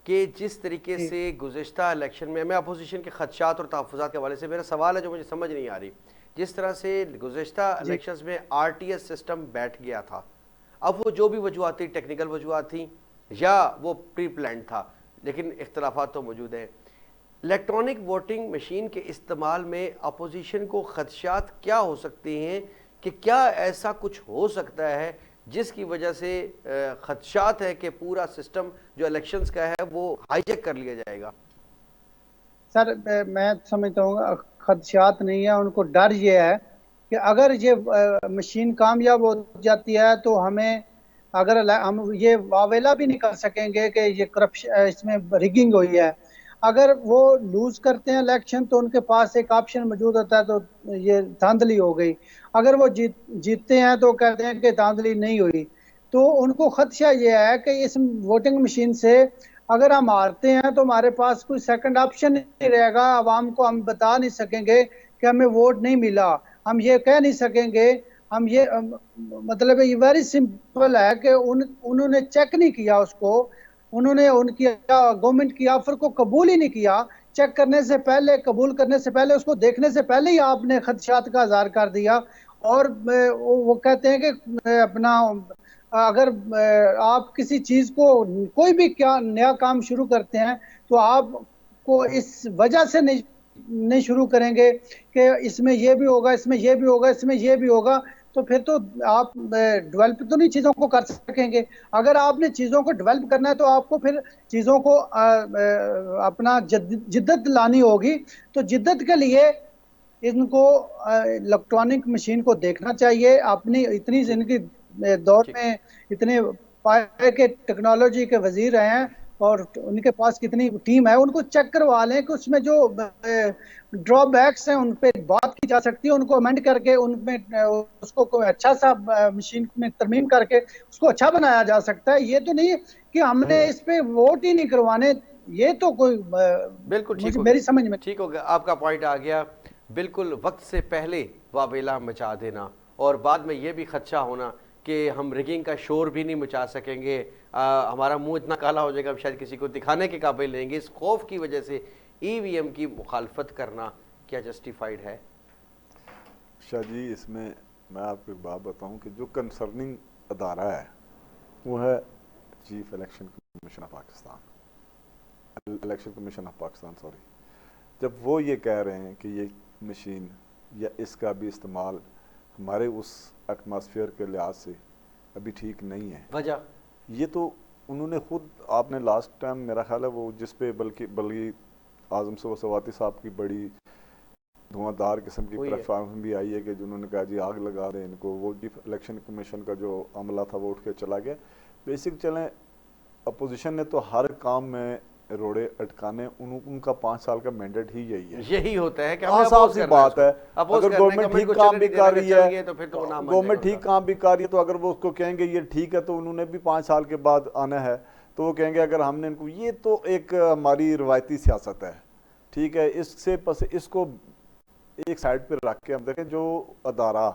कि जिस तरीके जी से गुज़िश्ता इलेक्शन में, मैं अपोजिशन के खदशात और तहफ़्फ़ुज़ात के हवाले से मेरा सवाल है जो मुझे समझ नहीं आ रही, जिस तरह से गुज़िश्ता जी इलेक्शंस में आरटीएस सिस्टम बैठ गया था, अब वो जो भी वजूहत थी, टेक्निकल वजूहत थी या वो प्री प्लान था, लेकिन इख्तलाफात तो मौजूद हैं। इलेक्ट्रॉनिक वोटिंग मशीन के इस्तेमाल में अपोजिशन को खदशात क्या हो सकते हैं, कि क्या ऐसा कुछ हो सकता है जिसकी वजह से खदशात है कि पूरा सिस्टम जो इलेक्शंस का है वो हाईजैक कर लिया जाएगा? सर मैं समझता हूँ खदशात नहीं है, उनको डर ये है कि अगर ये मशीन कामयाब हो जाती है तो हमें, अगर हम ये वावेला भी नहीं कर सकेंगे कि ये करप्शन, इसमें रिगिंग हुई है। अगर वो लूज करते हैं इलेक्शन तो उनके पास एक ऑप्शन मौजूद होता है, तो ये धांधली हो गई। अगर वो जीतते हैं तो कहते हैं कि धांधली नहीं हुई। तो उनको खदशा ये है कि इस वोटिंग मशीन से अगर हम हारते हैं तो हमारे पास कोई सेकंड ऑप्शन नहीं रहेगा। आवाम को हम बता नहीं सकेंगे कि हमें वोट नहीं मिला, हम ये कह नहीं सकेंगे। हम ये मतलब ये वेरी सिंपल है कि उन्होंने चेक नहीं किया उसको, उन्होंने उनकी गवर्नमेंट की ऑफर को कबूल ही नहीं किया। चेक करने से पहले, कबूल करने से पहले, उसको देखने से पहले ही आपने खदशात का इजहार कर दिया। और वो कहते हैं कि अपना, अगर आप किसी चीज को, कोई भी क्या नया काम शुरू करते हैं तो आपको इस वजह से नहीं नहीं शुरू करेंगे कि इसमें ये भी होगा, इसमें ये भी होगा, इसमें ये भी होगा। तो फिर तो आप डेवलप तो नहीं चीज़ों को कर सकेंगे। अगर आपने चीज़ों को डेवलप करना है तो आपको फिर चीज़ों को अपना जिद्दत लानी होगी। तो जिद्दत के लिए इनको इलेक्ट्रॉनिक मशीन को देखना चाहिए। अपनी इतनी जिंदगी दौर में इतने पाए के टेक्नोलॉजी के वजीर हैं और उनके पास कितनी टीम है, उनको चेक करवा लें कि उसमें जो ड्रॉबैक्स हैं उन पे बात की जा सकती है, उनको अमेंड करके उनमें उसको कोई अच्छा सा मशीन में तरमीम करके उसको अच्छा बनाया जा सकता है। ये तो नहीं कि हमने इस पे वोट ही नहीं करवाने। ये तो कोई बिल्कुल ठीक हो मेरी समझ में ठीक हो गया, आपका पॉइंट आ गया। बिल्कुल वक्त से पहले वावेला मचा देना और बाद में ये भी खदशा होना कि हम रिगिंग का शोर भी नहीं मचा सकेंगे, हमारा मुंह इतना काला हो जाएगा, शायद किसी को दिखाने के काबिल रहेंगे। इस खौफ की वजह से ईवीएम की मुखालफत करना क्या जस्टिफाइड है? शाह जी, इसमें मैं आपको एक बात बताऊं कि जो कंसर्निंग अदारा है वो है chief election commission of Pakistan, election commission of Pakistan, sorry. जब वो ये कह रहे हैं कि ये मशीन या इसका भी इस्तेमाल हमारे उस एटमॉस्फेयर के लिहाज से अभी ठीक नहीं है, वजह ये तो उन्होंने खुद, आपने लास्ट टाइम मेरा ख्याल है वो जिस पे बल्कि आजम सवाती साहब की बड़ी धुआंधार किस्म की प्लेटफॉर्म भी आई है कि जिन्होंने कहा जी आग लगा दें इनको, वो चीफ इलेक्शन कमीशन का जो अमला था वो उठ के चला गया। बेसिक चलें, अपोजिशन ने तो हर काम में रोड़े अटकाने, उनका 5 साल का मैंडेट ही यही होता है कि साफ सी बात है। अगर गवर्नमेंट ठीक काम भी कर रही है, गवर्नमेंट ठीक काम भी कर रही है, तो अगर वो उसको कहेंगे ये ठीक है तो उन्होंने भी 5 साल के बाद आना है। तो वो कहेंगे अगर हमने इनको, ये तो एक हमारी रवायती सियासत है, ठीक है, इसको एक साइड पर रख के हम देखें जो अदारा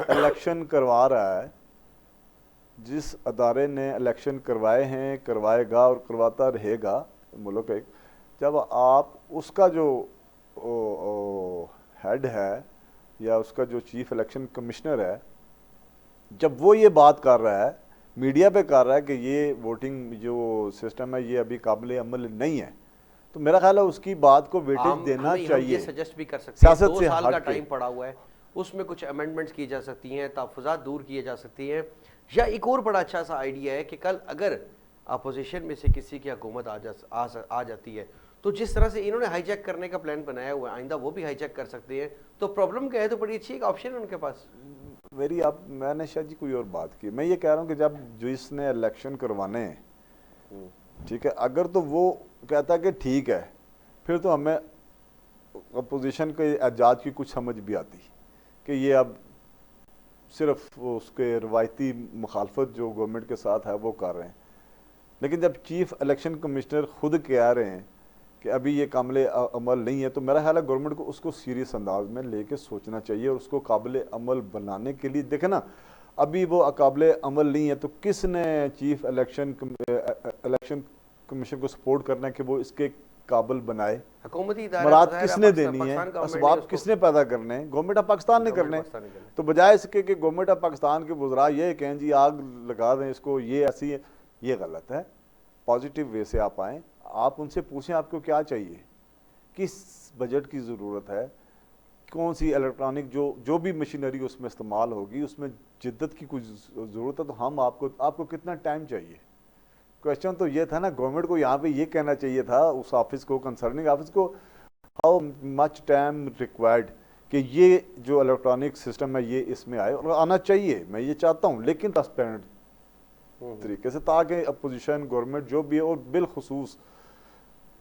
इलेक्शन करवा रहा है, जिस अदारे ने इलेक्शन करवाए हैं, करवाएगा और करवाता रहेगा मुल्क एक, जब आप उसका जो हेड है या उसका जो चीफ इलेक्शन कमिश्नर है, जब वो ये बात कर रहा है, मीडिया पे कर रहा है कि ये वोटिंग जो सिस्टम है ये अभी काबिल अमल नहीं है, तो मेरा ख्याल है उसकी बात को वेटेज देना चाहिए। ये सजेस्ट भी कर सकते हैं, 2 साल का टाइम पड़ा हुआ है, उसमें कुछ अमेंडमेंट्स की जा सकती हैं, तहफ़्फ़ुज़ात दूर किए जा सकती हैं। या एक और बड़ा अच्छा सा आइडिया है कि कल अगर अपोजिशन में से किसी की हुकूमत आ जाती है तो जिस तरह से इन्होंने हाईजैक करने का प्लान बनाया हुआ है, आइंदा वो भी हाईजैक कर सकते हैं। तो प्रॉब्लम क्या है, तो बड़ी अच्छी एक ऑप्शन है उनके पास। मैंने शायद जी कोई और बात की, मैं ये कह रहा हूँ कि जब जिसने इलेक्शन करवाने हैं, ठीक है, अगर तो वो कहता है कि ठीक है, फिर तो हमें अपोजिशन के एजाज की कुछ समझ भी आती कि ये अब सिर्फ उसके रवायती मुखालफत जो गवर्नमेंट के साथ है वो कर रहे हैं। लेकिन जब चीफ इलेक्शन कमिश्नर खुद कह रहे हैं कि अभी ये काबिल अमल नहीं है, तो मेरा ख्याल है गवर्नमेंट को उसको सीरियस अंदाज में लेके सोचना चाहिए और उसको काबिल अमल बनाने के लिए, देखे ना, अभी वो काबिल अमल नहीं है तो किसने चीफ इलेक्शन कमीशन को सपोर्ट करना है कि वो इसके काबिल बनाए? हुकूमती मराद किसने देनी है, असबाब किसने पैदा करने हैं? गवर्नमेंट ऑफ पाकिस्तान ने करने। तो बजाय इसके कि गवर्नमेंट ऑफ पाकिस्तान के वज़रा ये कहें जी आग लगा दें इसको, ये ऐसी है, ये गलत है। पॉजिटिव वे से आप आएँ, आप उनसे पूछें आपको क्या चाहिए, किस बजट की ज़रूरत है, कौन सी इलेक्ट्रॉनिक जो भी मशीनरी उसमें इस्तेमाल होगी उसमें जिद्दत की कुछ ज़रूरत है, तो हम आपको कितना टाइम चाहिए। क्वेश्चन तो ये था ना, गवर्नमेंट को यहाँ पे ये कहना चाहिए था उस ऑफिस को, कंसर्निंग ऑफिस को, हाउ मच टाइम रिक्वायर्ड कि ये जो इलेक्ट्रॉनिक सिस्टम है ये इसमें आए, और आना चाहिए, मैं ये चाहता हूँ, लेकिन ट्रांसपेरेंट तरीके से, ताकि अपोजिशन गवर्नमेंट जो भी है, और बिलखसूस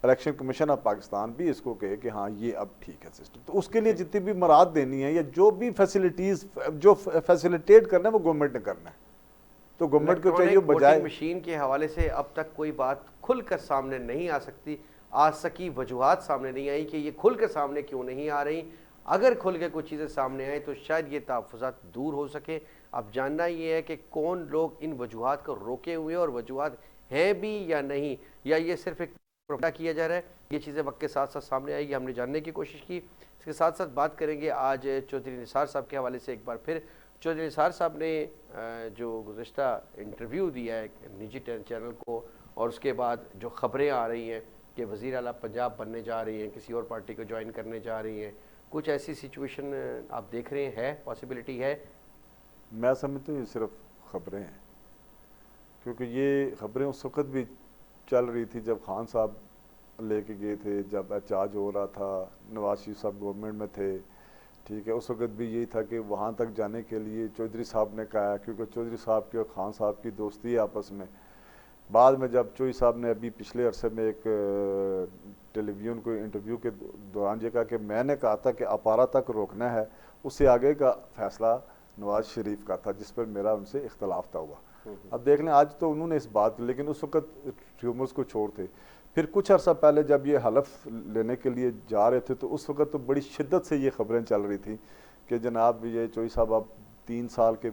इलेक्शन कमीशन ऑफ पाकिस्तान भी इसको कहे कि हाँ ये अब ठीक है सिस्टम। तो उसके लिए जितनी भी मराद देनी है या जो भी फैसिलिटीज जो फैसिलिटेट करना है वो गवर्नमेंट ने करना है। तो गवर्नमेंट को चाहिए बजाय मशीन के हवाले से अब तक कोई बात खुलकर सामने नहीं आ सकी, वजूहात सामने नहीं आई कि ये खुलकर सामने क्यों नहीं आ रही। अगर खुल के कुछ चीज़ें सामने आए तो शायद ये तहफ़्फ़ुज़ात दूर हो सके। अब जानना ये है कि कौन लोग इन वजूहात को रोके हुए हैं और वजूहात हैं भी या नहीं, या ये सिर्फ एक प्रोपेगेंडा किया जा रहा है। ये चीज़ें वक्त के साथ साथ सामने आएगी, हमने जानने की कोशिश की। इसके साथ साथ बात करेंगे आज चौधरी निसार साहब के हवाले से। एक बार फिर चौधरी निसार साहब ने जो गुज़िश्ता इंटरव्यू दिया है निजी चैनल को, और उसके बाद जो ख़बरें आ रही हैं कि वज़ीर आला पंजाब बनने जा रही हैं, किसी और पार्टी को ज्वाइन करने जा रही हैं, कुछ ऐसी सिचुएशन आप देख रहे हैं, पॉसिबिलिटी है? मैं समझता हूँ ये सिर्फ खबरें हैं, क्योंकि ये खबरें उस वक्त भी चल रही थी जब खान साहब लेके गए थे, जब एहतजाज हो रहा था, नवाज शरीफ साहब गवर्नमेंट में थे, ठीक है, उस वक्त भी यही था कि वहाँ तक जाने के लिए चौधरी साहब ने कहा, क्योंकि चौधरी साहब की और खान साहब की दोस्ती है आपस में। बाद में जब चौधरी साहब ने अभी पिछले अरसे में एक टेलीविजन को इंटरव्यू के दौरान ये कहा कि मैंने कहा था कि अपारा तक रोकना है, उससे आगे का फैसला नवाज शरीफ का था, जिस पर मेरा उनसे इख्तलाफ था हुआ। अब देख लें, आज तो उन्होंने इस बात, लेकिन उस वक्त र्यूमर्स को छोड़ थे। फिर कुछ अर्सा पहले जब ये हलफ लेने के लिए जा रहे थे तो उस वक्त तो बड़ी शिद्दत से ये खबरें चल रही थी कि जनाब ये चौधरी साहब अब 3 साल के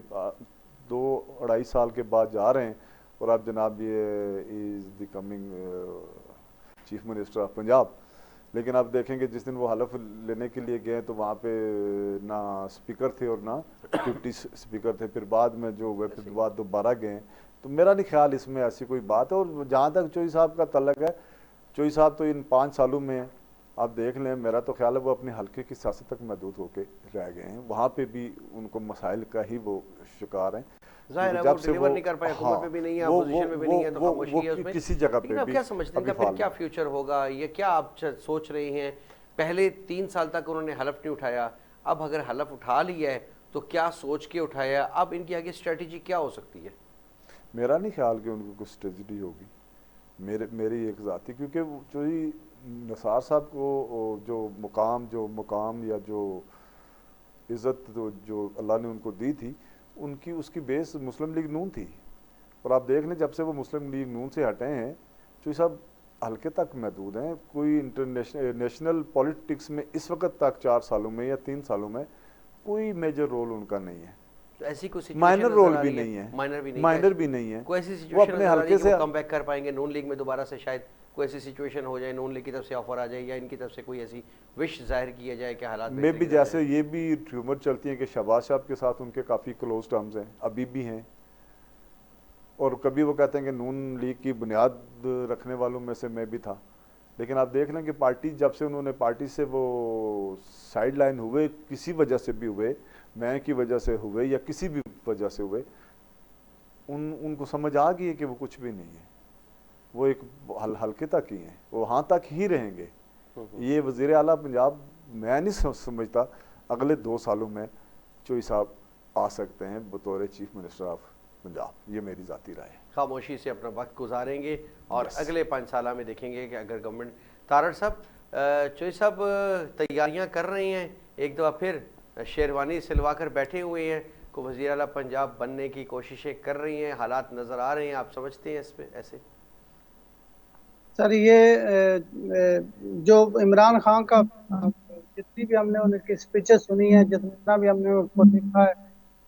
2-2.5 साल के बाद जा रहे हैं, और अब जनाब ये is the coming chief minister of Punjab. लेकिन आप देखेंगे जिस दिन वो हलफ लेने के लिए गए तो वहाँ पे ना स्पीकर थे और ना डिप्टी स्पीकर थे। फिर बाद में जो हुए फिर बाद दोबारा गए। तो मेरा नहीं ख्याल इसमें ऐसी कोई बात है। और जहाँ तक चौधरी साहब का तल्लक है, चौधरी साहब तो इन 5 सालों में आप देख लें, मेरा तो ख्याल है वो अपने हल्के की सियासत तक महदूद होकर रह गए हैं। वहाँ पे भी उनको मसाइल का ही वो शिकार हैं। जाहिर है वो डिलीवर नहीं कर पाए, हुकूमत में भी नहीं है, अपोजिशन में भी नहीं है, तो खामोशी है उसमें। किसी जगह पे भी क्या समझते हैं फिर क्या फ्यूचर होगा, ये क्या आप सोच रहे हैं? पहले 3 साल तक उन्होंने हलफ नहीं उठाया, अब अगर हलफ उठा लिया है तो क्या सोच के उठाया, अब इनकी आगे स्ट्रेटजी क्या हो सकती है? मेरा नहीं ख्याल कि उनको कुछ स्ट्रेटजी होगी, मेरी एक ज़ाती, क्योंकि जो ही निसार साहब को जो मुकाम या जो इज़्ज़त जो अल्लाह ने उनको दी थी, उनकी उसकी बेस मुस्लिम लीग नून थी। और आप देख लें जब से वो मुस्लिम लीग नून से हटे हैं, जो सब हल्के तक महदूद हैं। कोई नेशनल पॉलिटिक्स में इस वक्त तक 4 सालों में या 3 सालों में कोई मेजर रोल उनका नहीं है। तो ऐसी कोई माइनर रोल भी नहीं है, माइनर भी नहीं है। कोई ऐसी सिचुएशन अपने हल्के से कम बैक कर पाएंगे नून लीग में दोबारा से? शायद कोई ऐसी सिचुएशन हो जाए, नून लीग की तरफ से ऑफर आ जाए या इनकी तरफ से कोई ऐसी विश जाहिर किया जाए कि हालात में भी, जैसे ये भी र्यूमर चलती है कि शहबाज साहब के साथ उनके काफ़ी क्लोज टर्म्स हैं, अभी भी हैं। और कभी वो कहते हैं कि नून लीग की बुनियाद रखने वालों में से मैं भी था। लेकिन आप देख लें कि पार्टी जब से उन्होंने पार्टी से वो साइड लाइन हुए, किसी वजह से भी हुए, मैं की वजह से हुए या किसी भी वजह से हुए, उनको समझ आ गई है कि वो कुछ भी नहीं है, वो एक हल्के तक ही हैं, वो वहाँ तक ही रहेंगे। ये वज़ीर आला पंजाब मैं नहीं समझता अगले 2 सालों में चौधरी साहब आ सकते हैं बतौर चीफ मिनिस्टर ऑफ पंजाब। ये मेरी ज़ाती राय है। खामोशी से अपना वक्त गुजारेंगे और अगले 5 साल में देखेंगे कि अगर गवर्नमेंट तारड़ साहब चौधरी साहब तैयारियां कर रहे हैं, एक दफ़ा फिर शेरवानी सिलवा कर बैठे हुए हैं, को वज़ीर आला पंजाब बनने की कोशिशें कर रही हैं, हालात नज़र आ रहे हैं, आप समझते हैं इस पर ऐसे? सर ये जो इमरान खान का जितनी भी हमने उनकी स्पीचेस सुनी है, जितना भी हमने उनको देखा है,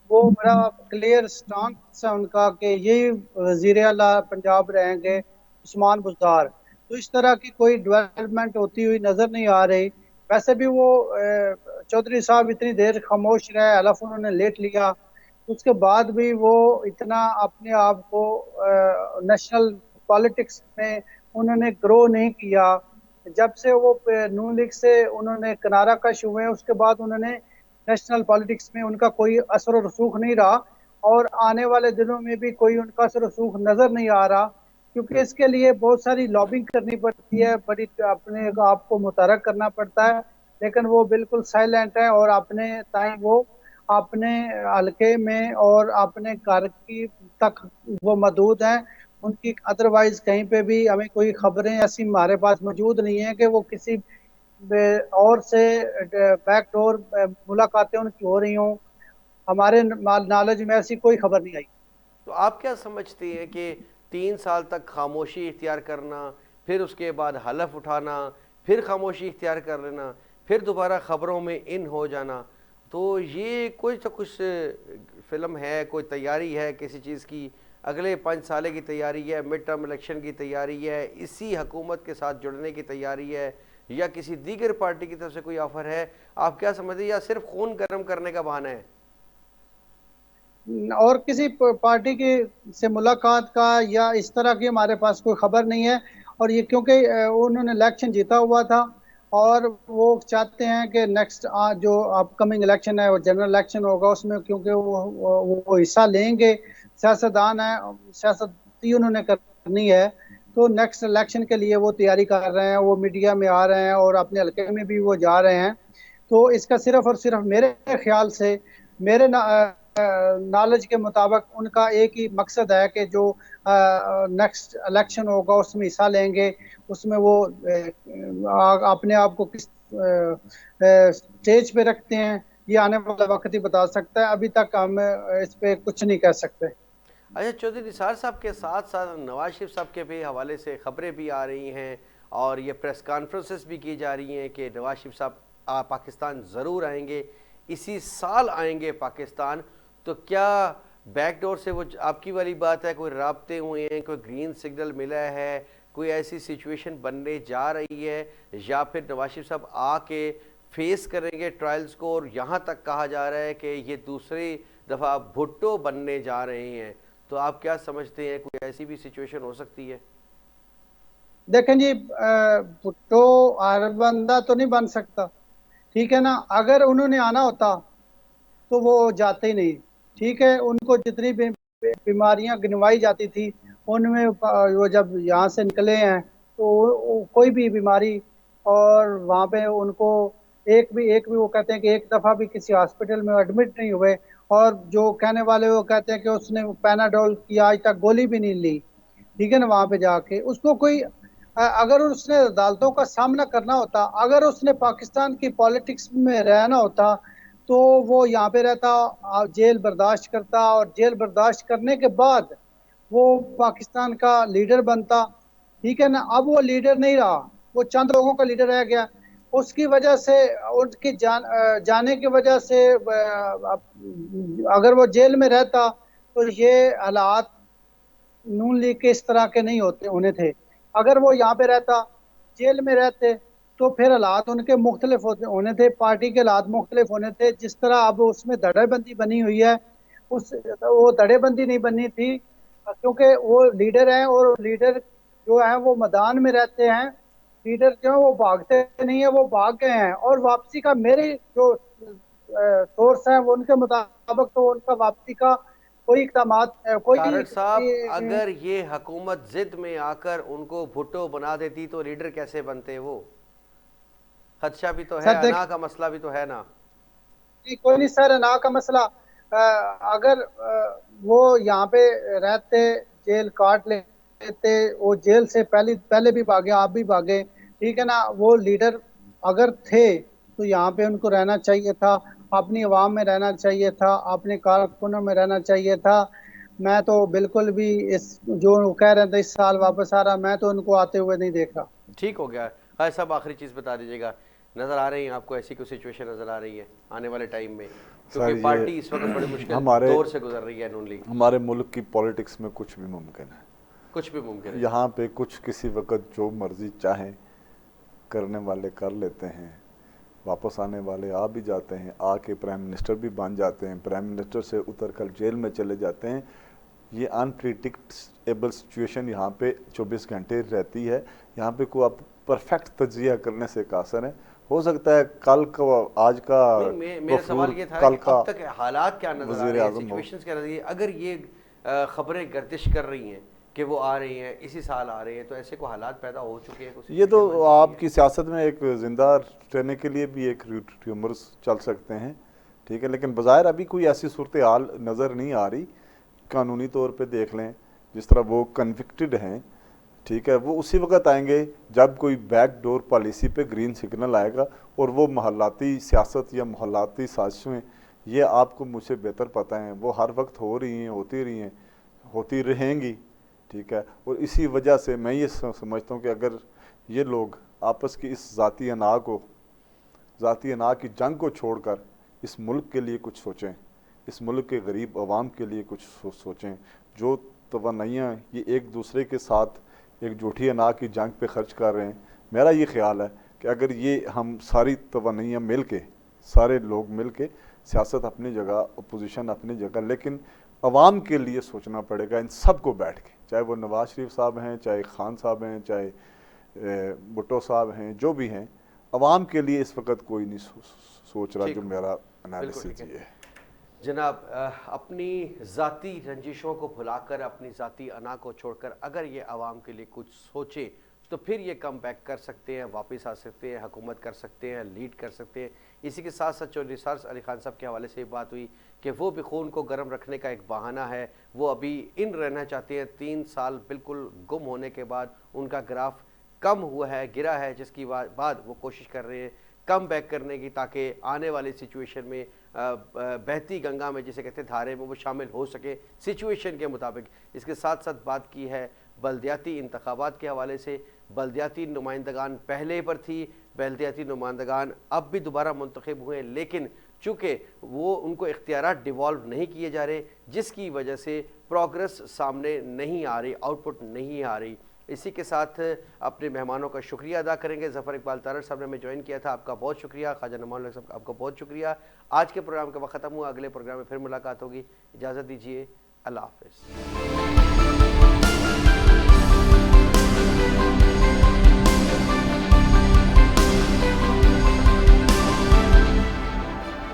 वो बड़ा क्लियर स्टांस है उनका कि यही वज़ीर आला पंजाब रहेंगे उस्मान बुज़दार। तो इस तरह की कोई डेवलपमेंट होती हुई नज़र नहीं आ रही। वैसे भी वो चौधरी साहब इतनी देर खामोश रहे, हलफ उन्होंने लेट लिया, उसके बाद भी वो इतना अपने आप को नेशनल पॉलिटिक्स में उन्होंने ग्रो नहीं किया। जब से वो नून लीग से उन्होंने किनारा कश हुए हैं, उसके बाद उन्होंने नेशनल पॉलिटिक्स में उनका कोई असर और रसूख नहीं रहा, और आने वाले दिनों में भी कोई उनका असर रसूख नजर नहीं आ रहा, क्योंकि इसके लिए बहुत सारी लॉबिंग करनी पड़ती है, बड़ी अपने आप को मुतहरक करना पड़ता है। लेकिन वो बिल्कुल साइलेंट है, और अपने टाइम वो अपने हल्के में और अपने घर की तक वो मौजूद हैं। उनकी अदरवाइज कहीं पे भी हमें कोई खबरें ऐसी हमारे पास मौजूद नहीं है कि वो किसी और से बैकडोर मुलाकातें उनकी हो रही हों। हमारे नॉलेज में ऐसी कोई खबर नहीं आई। तो आप क्या समझते हैं कि 3 साल तक खामोशी इख्तियार करना, फिर उसके बाद हलफ उठाना, फिर खामोशी इख्तियार कर लेना, फिर दोबारा ख़बरों में इन हो जाना, तो ये कोई तो कुछ फिल्म है, कोई तैयारी है किसी चीज़ की, अगले 5 साल की तैयारी है, मिड टर्म इलेक्शन की तैयारी है, इसी हुकूमत के साथ जुड़ने की तैयारी है, या किसी दीगर पार्टी की तरफ से कोई ऑफर है? आप क्या समझते हैं, या सिर्फ खून गर्म करने का बहाना है? और किसी पार्टी की से मुलाकात का या इस तरह की हमारे पास कोई खबर नहीं है। और ये क्योंकि उन्होंने इलेक्शन जीता हुआ था, और वो चाहते हैं कि नेक्स्ट जो अपकमिंग इलेक्शन है वो जनरल इलेक्शन होगा, उसमें क्योंकि वो हिस्सा लेंगे, सियासतदान है, सियासत उन्होंने करनी है, तो नेक्स्ट इलेक्शन के लिए वो तैयारी कर रहे हैं, वो मीडिया में आ रहे हैं और अपने हल्के में भी वो जा रहे हैं। तो इसका सिर्फ और सिर्फ मेरे ख्याल से, मेरे नॉलेज के मुताबिक उनका एक ही मकसद है कि जो नेक्स्ट इलेक्शन होगा उसमें हिस्सा लेंगे, उसमें वो अपने आप को किस स्टेज पे रखते हैं, ये आने वाला वक्त ही बता सकता है। अभी तक हम इस पे कुछ नहीं कह सकते। अच्छा, चौधरी निसार साहब के साथ साथ नवाज शरीफ साहब के भी हवाले से खबरें भी आ रही हैं, और ये प्रेस कॉन्फ्रेंसेस भी की जा रही हैं कि नवाज शरीफ साहब पाकिस्तान ज़रूर आएंगे, इसी साल आएंगे पाकिस्तान। तो क्या बैकडोर से वो आपकी वाली बात है, कोई राब्ते हुए हैं, कोई ग्रीन सिग्नल मिला है, कोई ऐसी सिचुएशन बनने जा रही है, या फिर नवाज शरीफ साहब आके फेस करेंगे ट्रायल्स को, और यहाँ तक कहा जा रहा है कि ये दूसरी दफ़ा भुट्टो बनने जा रहे हैं? तो आप क्या समझते हैं, कोई ऐसी भी सिचुएशन हो सकती है? देखें जी, भुट्टो हर बंदा तो नहीं बन सकता, ठीक है ना। अगर उन्होंने आना होता तो वो जाते ही नहीं, ठीक है। उनको जितनी भी बीमारियां गिनवाई जाती थी, उनमें वो जब यहाँ से निकले हैं तो कोई भी बीमारी, और वहाँ पे उनको एक भी वो कहते हैं कि एक दफ़ा भी किसी हॉस्पिटल में एडमिट नहीं हुए, और जो कहने वाले वो कहते हैं कि उसने पैनाडोल की आज तक गोली भी नहीं ली, ठीक है ना। वहाँ पे जाके उसको कोई अगर उसने अदालतों का सामना करना होता, अगर उसने पाकिस्तान की पॉलिटिक्स में रहना होता, तो वो यहाँ पे रहता, जेल बर्दाश्त करता, और जेल बर्दाश्त करने के बाद वो पाकिस्तान का लीडर बनता, ठीक है ना। अब वो लीडर नहीं रहा, वो चंद लोगों का लीडर रह गया। उसकी वजह से, उनकी जाने की वजह से अगर वो जेल में रहता तो ये हालात नून लीग के इस तरह के नहीं होने थे। अगर वो यहाँ पे रहता, जेल में रहते, तो फिर हालात उनके मुख्तलिफ होने थे, पार्टी के हालात मुख्तलिफ होने थे। जिस तरह अब उसमें धड़ेबंदी बनी हुई है, उस वो धड़ेबंदी नहीं बननी थी, क्योंकि वो लीडर हैं, और लीडर जो है वो मैदान में रहते हैं। लीडर जो है वो भागते नहीं है, वो भाग गए हैं, और वापसी का मेरे जो सोर्स है वो उनके मुताबिक तो उनका वापसी का कोई इकदाम कोई तारक साहब, अगर ये हुकूमत जिद में आकर उनको भुट्टो बना देती तो लीडर कैसे बनते? वो खदशा भी तो है, सर अना का मसला भी तो है ना। कोई नहीं सर, ना का मसला, अगर वो यहाँ पे रहते, जेल काट लेते, वो जेल से पहले पहले भी भागे, आप भी भागे, ठीक है ना। वो लीडर अगर थे तो यहाँ पे उनको रहना चाहिए था, अपनी आवाम में रहना चाहिए था, अपने कारकुनों में रहना चाहिए था। मैं तो बिल्कुल भी इस जो कह रहे थे इस साल वापस आ रहा, मैं तो उनको आते हुए नहीं देख रहा। ठीक हो गया। हाँ साहब, आखिरी चीज़ बता दीजिएगा, नज़र आ रही है आपको ऐसी कोई सिचुएशन नज़र आ रही है आने वाले टाइम में, क्योंकि सर पार्टी ये इस वक्त बड़ी मुश्किल हमारे दौर से गुजर रही है नून लीग? हमारे मुल्क की पॉलिटिक्स में कुछ भी मुमकिन है, कुछ भी मुमकिन है। यहाँ पे कुछ किसी वक्त जो मर्जी चाहे करने वाले कर लेते हैं, वापस आने वाले आ भी जाते हैं, आके प्राइम मिनिस्टर भी बन जाते हैं, प्राइम मिनिस्टर से उतर कर जेल में चले जाते हैं। ये अनप्रिडिक्टेबल सिचुएशन यहाँ पे 24 घंटे रहती है। यहाँ पे कोई आप परफेक्ट तजिया करने से कासर हैं। हो सकता है कल का आज का मेरा सवाल ये था कल कि का अब तक हालात क्या नजर आ रहे हैं, सिचुएशंस क्या नजर आ रही है? अगर ये खबरें गर्दिश कर रही हैं कि वो आ रही हैं, इसी साल आ रही हैं, तो ऐसे को हालात पैदा हो चुके हैं, ये तो आपकी सियासत में एक जिंदा रहने के लिए भी एक र्यूमर्स चल सकते हैं, ठीक है, लेकिन बज़ाहिर अभी कोई ऐसी सूरत हाल नज़र नहीं आ रही। कानूनी तौर पे देख लें, जिस तरह वो कन्विक्टेड हैं, ठीक है, वो उसी वक्त आएंगे जब कोई बैक डोर पॉलिसी पे ग्रीन सिग्नल आएगा। और वो महल्लाती सियासत या महल्लाती साजिशें, ये आपको मुझसे बेहतर पता है, वो हर वक्त हो रही हैं, होती रही हैं, होती रहेंगी, ठीक है। और इसी वजह से मैं ये समझता हूँ कि अगर ये लोग आपस की इस ज़ाती अना की जंग को छोड़कर इस मुल्क के लिए कुछ सोचें, इस मुल्क के गरीब अवाम के लिए कुछ सोचें, जो तवन्नाइयाँ ये एक दूसरे के साथ एक झूठी अना की जंग पे खर्च कर रहे हैं, मेरा ये ख्याल है कि अगर ये हम सारी तवन्नाइयाँ मिल के, सारे लोग मिल के, सियासत अपनी जगह, अपोजिशन अपनी जगह, लेकिन अवाम के लिए सोचना पड़ेगा इन सब को बैठ के, चाहे वो नवाज शरीफ साहब हैं, चाहे खान साहब हैं, चाहे भुट्टो साहब हैं, जो भी हैं, अवाम के लिए इस वक्त कोई नहीं सोच रहा, जो मेरा एनालिसिस ये है। जनाब, अपनी ज़ाती रंजिशों को भुलाकर, अपनी ज़ाती अना को छोड़कर अगर ये आवाम के लिए कुछ सोचे तो फिर ये कम बैक कर सकते हैं, वापस आ सकते हैं, हुकूमत कर सकते हैं, लीड कर सकते हैं। इसी के साथ साथ जो निसार अली खान साहब के हवाले से बात हुई कि वो भी खून को गर्म रखने का एक बहाना है, वो अभी इन रहना चाहते हैं। 3 साल बिल्कुल गुम होने के बाद उनका ग्राफ कम हुआ है, गिरा है, जिसकी बाद वो कोशिश कर रहे हैं कम बैक करने की, ताकि आने वाली सिचुएशन में बहती गंगा में, जिसे कहते हैं धारे में, वो शामिल हो सके सिचुएशन के मुताबिक। इसके साथ साथ बात की है बल्दियाती इंतखाबात के हवाले से। बल्दियाती नुमाइंदगान पहले पर थी, बल्दियाती नुमाइंदगान अब भी दोबारा मुंतखब हुए, लेकिन चूँकि वो उनको इख्तियारात डिवॉल्व नहीं किए जा रहे, जिसकी वजह से प्रोग्रेस सामने नहीं आ रही, आउटपुट नहीं आ रही। इसी के साथ अपने मेहमानों का शुक्रिया अदा करेंगे। ज़फ़र इकबाल तारड़ साहब ने हमें ज्वाइन किया था, आपका बहुत शुक्रिया। ख्वाजा नमान साहब आपका बहुत शुक्रिया। आज के प्रोग्राम का वक्त ख़त्म हुआ, अगले प्रोग्राम में फिर मुलाकात होगी। इजाज़त दीजिए, अल्लाह हाफ़िज़।